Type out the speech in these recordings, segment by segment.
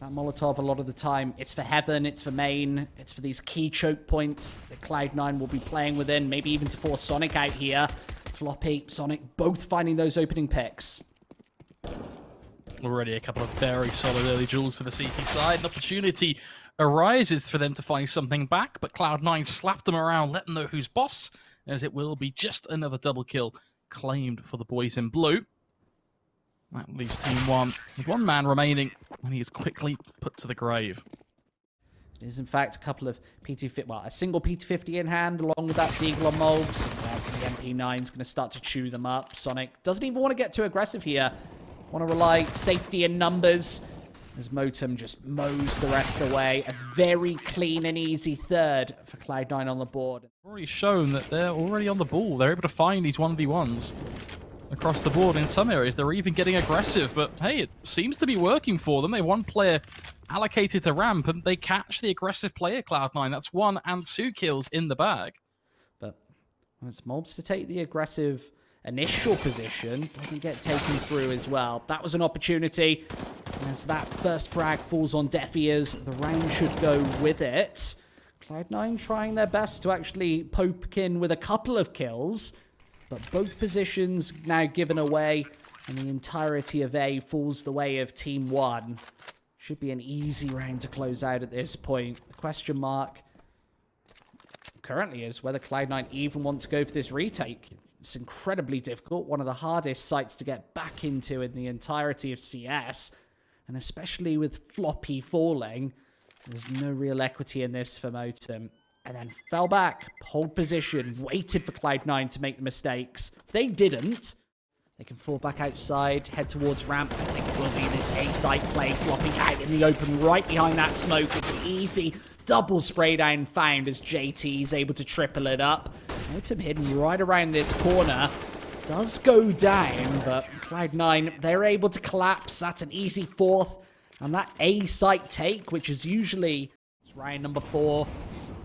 That Molotov, a lot of the time, it's for Heaven, it's for main, it's for these key choke points that Cloud9 will be playing within, maybe even to force Sonic out here. Floppy, Sonic, both finding those opening picks. Already a couple of very solid early duels for the CT side. An opportunity arises for them to find something back, but Cloud9 slap them around, let them know who's boss, as it will be just another double kill claimed for the boys in blue. That leaves TeamOne with one man remaining, and he is quickly put to the grave. It is, in fact, a couple of P250, well, a single P250 in hand, along with that Deagle on Mulbs. And the MP9 is going to start to chew them up. Sonic doesn't even want to get too aggressive here. Want to rely safety in numbers, as Motum just mows the rest away. A very clean and easy third for Cloud9 on the board. Already shown that they're already on the ball. They're able to find these 1v1s across the board. In some areas, they're even getting aggressive, but hey, it seems to be working for them. They have one player allocated to ramp, and they catch the aggressive player, Cloud9. That's 1 and 2 kills in the bag. But when it's Mobs to take the aggressive initial position, doesn't get taken through as well. That was an opportunity. As that first frag falls on deaf ears, the round should go with it. Cloud9 trying their best to actually poke in with a couple of kills, but both positions now given away, and the entirety of A falls the way of TeamOne. Should be an easy round to close out at this point. The question mark currently is whether Cloud9 even want to go for this retake. It's incredibly difficult, one of the hardest sites to get back into in the entirety of CS, and especially with Floppy falling, there's no real equity in this for Motum. And then fell back, hold position, waited for Cloud9 to make the mistakes. They didn't. They can fall back outside, head towards ramp. I think it will be this A-side play, flopping out in the open right behind that smoke. It's an easy double spray down found as JT is able to triple it up. Motum hidden right around this corner. Does go down, but Cloud9, they're able to collapse. That's an easy fourth. And that A-site take, which is usually it's round number 4,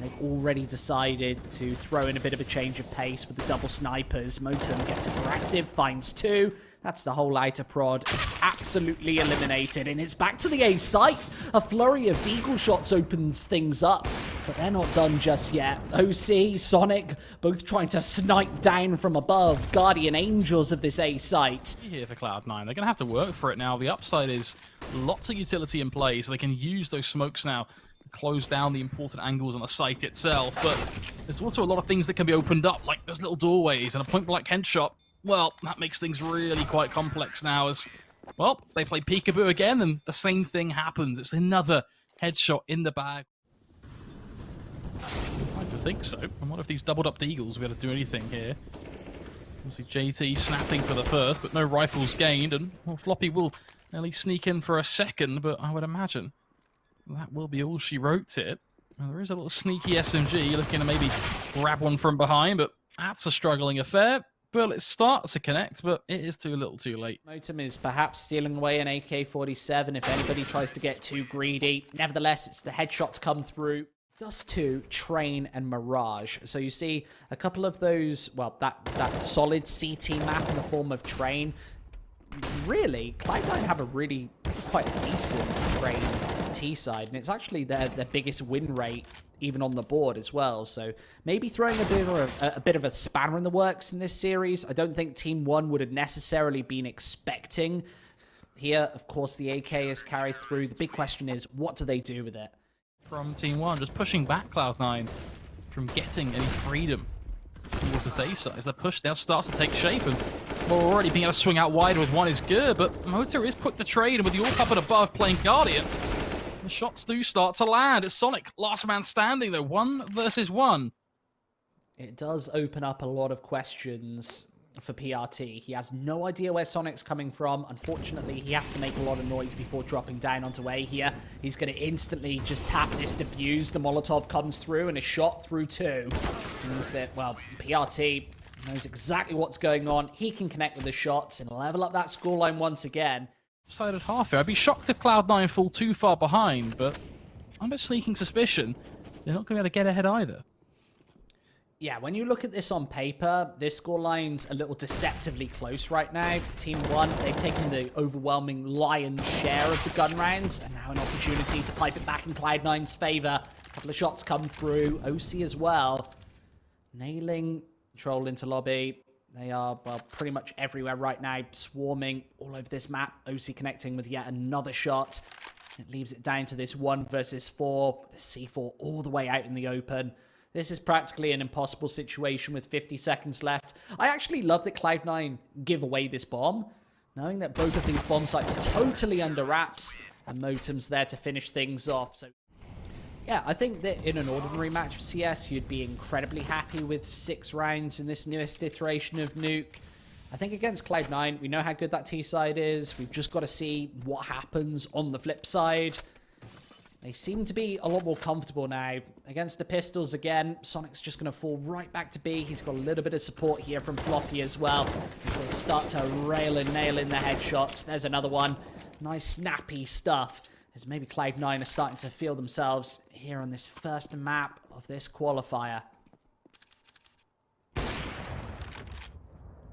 they've already decided to throw in a bit of a change of pace with the double snipers. Motum gets aggressive, finds 2. That's the whole outer prod absolutely eliminated. And it's back to the A site. A flurry of deagle shots opens things up, but they're not done just yet. OC, Sonic, both trying to snipe down from above. Guardian angels of this A site. Here for Cloud9, they're going to have to work for it now. The upside is lots of utility in play, so they can use those smokes now, close down the important angles on the site itself, but there's also a lot of things that can be opened up, like those little doorways and a point-blank headshot. Well, that makes things really quite complex now as, well, they play peekaboo again and the same thing happens. It's another headshot in the bag. I'd like to think so. And what if these doubled up deagles were able to do anything here? Obviously JT snapping for the first, but no rifles gained, and well, Floppy will at least sneak in for a second, but I would imagine that will be all she wrote it. Now, there is a little sneaky SMG looking to maybe grab one from behind, but that's a struggling affair. Bullet starts to connect, but it is too little too late. Motum is perhaps stealing away an AK-47 if anybody tries to get too greedy. Nevertheless, it's the headshots come through. Dust 2, Train, and Mirage. So you see a couple of those, well, that solid CT map in the form of Train. Really, Cloud9 have a really quite decent Train T side, and it's actually their biggest win rate even on the board as well. So maybe throwing a bit of a spanner in the works in this series. I don't think TeamOne would have necessarily been expecting. Here, of course, the AK is carried through. The big question is, what do they do with it? From TeamOne, just pushing back Cloud9 from getting any freedom towards this A side. As the push now starts to take shape, and well, already being able to swing out wide with one is good, but Motor is quick to trade, and with the AWP up and above playing Guardian, the shots do start to land. It's Sonic, last man standing though, 1 versus 1. It does open up a lot of questions for PRT. He has no idea where Sonic's coming from. Unfortunately, he has to make a lot of noise before dropping down onto A here. He's going to instantly just tap this defuse. The Molotov comes through and a shot through 2. Means that, well, PRT knows exactly what's going on. He can connect with the shots and level up that scoreline once again. Sided half here. I'd be shocked if Cloud9 fall too far behind, but I'm a sneaking suspicion they're not going to be able to get ahead either. Yeah, when you look at this on paper, this scoreline's a little deceptively close right now. TeamOne, they've taken the overwhelming lion's share of the gun rounds, and now an opportunity to pipe it back in Cloud9's favor. A couple of shots come through. OC as well. Nailing control into lobby. They are, well, pretty much everywhere right now, swarming all over this map. OC connecting with yet another shot. It leaves it down to this 1 versus 4. C4 all the way out in the open. This is practically an impossible situation with 50 seconds left. I actually love that Cloud9 give away this bomb, knowing that both of these bomb sites are totally under wraps, and Motem's there to finish things off. So, yeah, I think that in an ordinary match of CS, you'd be incredibly happy with 6 rounds in this newest iteration of Nuke. I think against Cloud9, we know how good that T side is. We've just got to see what happens on the flip side. They seem to be a lot more comfortable now. Against the pistols again, Sonic's just going to fall right back to B. He's got a little bit of support here from Floppy as well. They start to rail and nail in the headshots. There's another one. Nice snappy stuff. As maybe Cloud9 are starting to feel themselves here on this first map of this qualifier. Got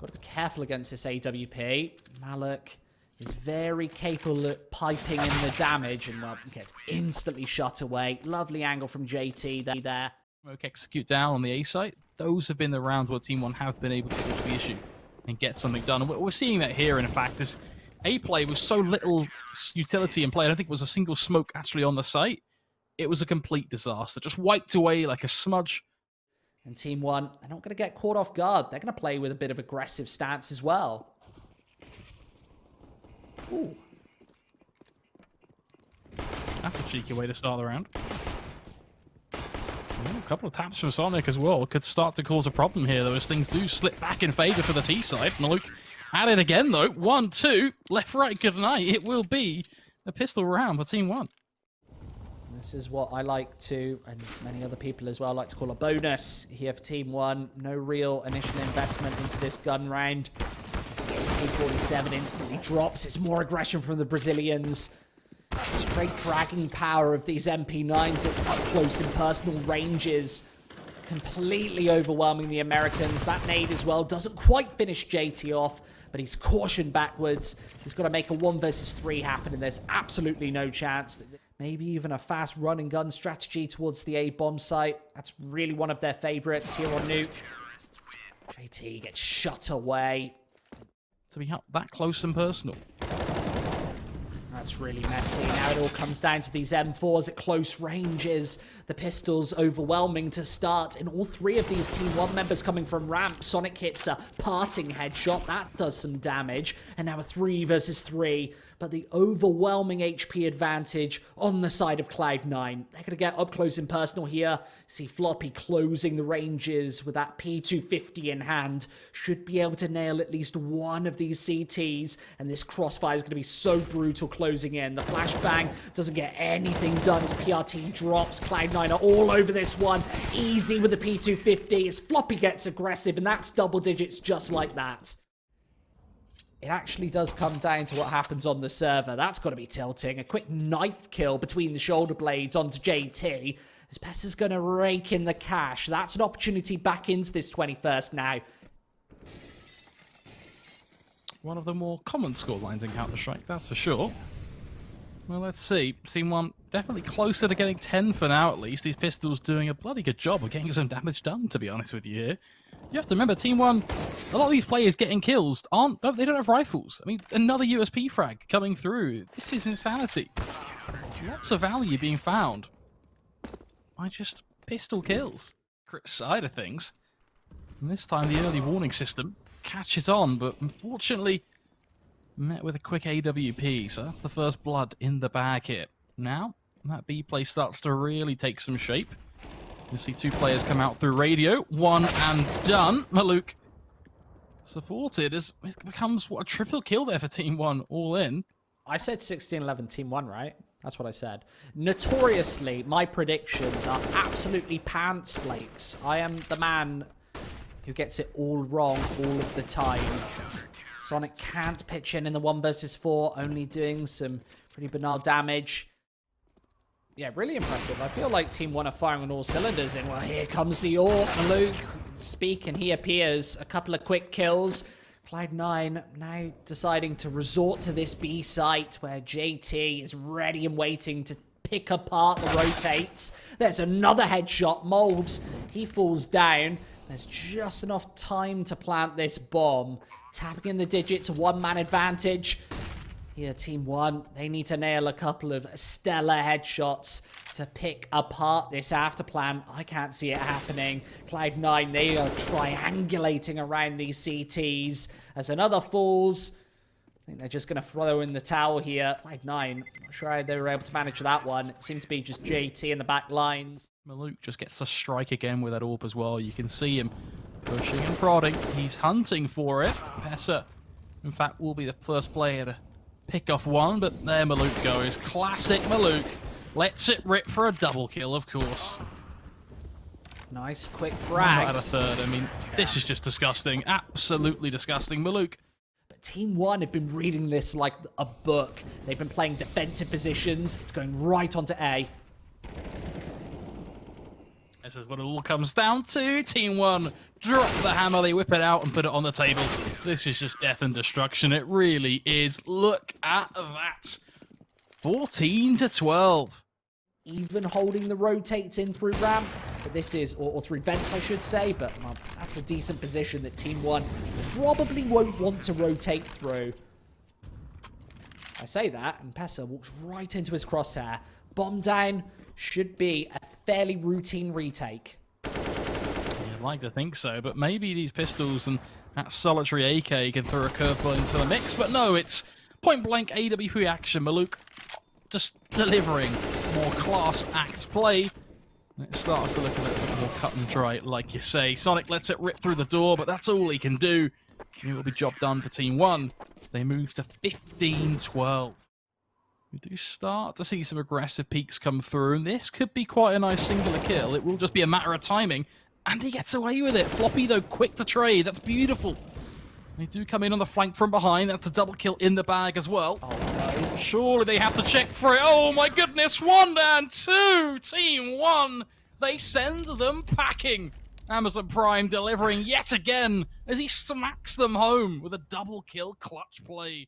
to be careful against this AWP. Malik is very capable at piping in the damage and, well, gets instantly shut away. Lovely angle from JT there. Smoke execute down on the A site. Those have been the rounds where TeamOne have been able to push the issue and get something done. And we're seeing that here, in fact, this A play was so little utility in play. I don't think it was a single smoke actually on the site. It was a complete disaster. Just wiped away like a smudge. And TeamOne, they're not going to get caught off guard. They're going to play with a bit of aggressive stance as well. Ooh. That's a cheeky way to start the round. Ooh, a couple of taps from Sonic as well could start to cause a problem here, though, as things do slip back in favor for the T side. Maluk at it again, though. 1, 2, left, right, good night. It will be a pistol round for TeamOne. This is what I like to, and many other people as well, like to call a bonus here for TeamOne. No real initial investment into this gun round. This AK-47 instantly drops. It's more aggression from the Brazilians. Straight fragging power of these MP9s at up close and personal ranges. Completely overwhelming the Americans. That nade as well doesn't quite finish JT off, but he's cautioned backwards. He's got to make a 1 versus 3 happen, and there's absolutely no chance that maybe even a fast run and gun strategy towards the A bomb site. That's really one of their favorites here on Nuke. JT gets shut away. To be that close and personal. That's really messy. Now it all comes down to these M4s at close ranges. The pistols overwhelming to start. And all 3 of these TeamOne members coming from ramp. Sonic hits a parting headshot. That does some damage. And now a 3 versus 3. But the overwhelming HP advantage on the side of Cloud9. They're going to get up close and personal here. See Floppy closing the ranges with that P250 in hand. Should be able to nail at least one of these CTs. And this crossfire is going to be so brutal closing in. The flashbang doesn't get anything done as PRT drops. Cloud9 are all over this one. Easy with the P250 as Floppy gets aggressive. And that's double digits just like that. It actually does come down to what happens on the server. That's got to be tilting. A quick knife kill between the shoulder blades onto JT. As Pessa's going to rake in the cash. That's an opportunity back into this 21st now. One of the more common scorelines in Counter-Strike, that's for sure. Well, let's see. TeamOne definitely closer to getting 10 for now, at least. These pistols doing a bloody good job of getting some damage done, to be honest with you here. You have to remember, TeamOne, a lot of these players getting kills they don't have rifles. I mean, another USP frag coming through. This is insanity. Lots of value being found by just pistol kills. Crit side of things. And this time the early warning system catches on, but unfortunately met with a quick AWP. So that's the first blood in the bag here. Now, that B play starts to really take some shape. You see 2 players come out through radio. 1 and done. Maluk supported as it becomes, what, a triple kill there for TeamOne all in. I said 16-11 TeamOne, right? That's what I said. Notoriously, my predictions are absolutely pants flakes. I am the man who gets it all wrong all of the time. Sonic can't pitch in the 1 versus 4, only doing some pretty banal damage. Yeah, really impressive. I feel like TeamOne are firing on all cylinders, and well, here comes the AWP. Luke speak and he appears. A couple of quick kills. Cloud9 now deciding to resort to this B site where JT is ready and waiting to pick apart the rotates. There's another headshot. Molbs, he falls down. There's just enough time to plant this bomb. Tapping in the digits, one-man advantage. Here, TeamOne, they need to nail a couple of stellar headshots to pick apart this after plan. I can't see it happening. Cloud9, they are triangulating around these CTs as another falls. I think they're just going to throw in the towel here. Cloud9, not sure how they were able to manage that one. It seemed to be just JT in the back lines. Maluk just gets a strike again with that AWP as well. You can see him pushing and prodding. He's hunting for it. Pessa, in fact, will be the first player to pick off one, but there Maluk goes. Classic Maluk. Lets it rip for a double kill, of course. Nice, quick Not at a frags. third. I mean, this is just disgusting. Absolutely disgusting. Maluk. But TeamOne have been reading this like a book. They've been playing defensive positions. It's going right onto A. This is what it all comes down to. TeamOne drop the hammer, they whip it out and put it on the table. This is just death and destruction. It really is. Look at that. 14-12. Even holding the rotates in through ramp. But this is, or through vents I should say, but well, that's a decent position that TeamOne probably won't want to rotate through. I say that, and Pessa walks right into his crosshair. Bomb down should be a fairly routine retake. I'd like to think so, but maybe these pistols and that solitary AK can throw a curveball into the mix, but no, it's point-blank AWP action. Maluk just delivering more class act play. And it starts to look a little bit more cut and dry, like you say. Sonic lets it rip through the door, but that's all he can do. It will be job done for TeamOne. They move to 15-12. We do start to see some aggressive peaks come through, and this could be quite a nice singular kill. It will just be a matter of timing, and he gets away with it. Floppy, though, quick to trade. That's beautiful. They do come in on the flank from behind. That's a double kill in the bag as well. Oh, no. Surely they have to check for it. Oh, my goodness. 1 and 2. TeamOne. They send them packing. Amazon Prime delivering yet again as he smacks them home with a double kill clutch play.